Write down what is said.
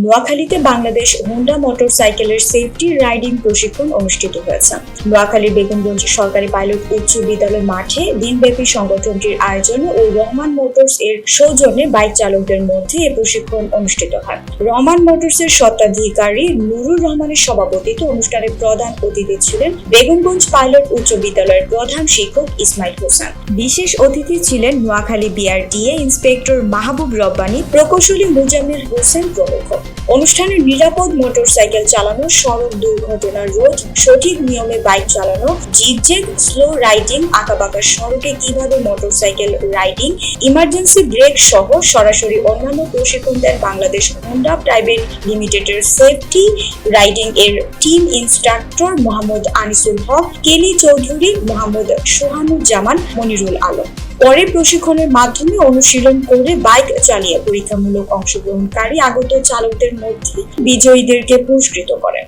নোয়াখালীতে বাংলাদেশ হোন্ডা মোটরসাইকেলের safety riding প্রশিক্ষণ অনুষ্ঠিত হয়েছে। নোয়াখালীর বেগমগঞ্জ সরকারি পাইলট উচ্চ বিদ্যালয় মাঠে দিনব্যাপী সংগঠনটির আয়োজনে ও রহমান মোটরস এর সৌজন্যে বাইক চালকদের মধ্যে এই প্রশিক্ষণ অনুষ্ঠিত হয়। রহমান মোটরস এর স্বত্বাধিকারী নুরুর রহমানের সভাপতিত্বে অনুষ্ঠানে প্রধান অতিথি ছিলেন বেগমগঞ্জ পাইলট উচ্চ বিদ্যালয়ের প্রধান শিক্ষক ইসমাইল হোসেন। বিশেষ অতিথি ছিলেন নোয়াখালী বিআরটিএ ইন্সপেক্টর মাহবুব রব্বানী, প্রকৌশলী মুজাম্মেল হোসেন প্রমুখ। অনুষ্ঠানে নিরাপদ মোটরসাইকেল চালানো, সড়ক দুর্ঘটনা রোধ, সঠিক নিয়মে বাইক চালানো, জিগজ্যাগ, স্লো রাইডিং, আঁকাবাঁকা সড়কে কিভাবে মোটরসাইকেল রাইডিং, ইমার্জেন্সি ব্রেক সহ সরাসরি অন্যান্য প্রশিক্ষণ দেন বাংলাদেশ হোন্ডা প্রাইভেট লিমিটেডের সেফটি রাইডিং এর টিম ইনস্ট্রাক্টর মোহাম্মদ আনিসুল হক, কেলি চৌধুরী, মোহাম্মদ সোহানুজ্জামান, মনিরুল আলম। পরে প্রশিক্ষণের মাধ্যমে অনুশীলন করে বাইক চালিয়ে পরীক্ষামূলক অংশগ্রহণকারী আগত চালকদের মধ্যে বিজয়ীদেরকে পুরস্কৃত করেন।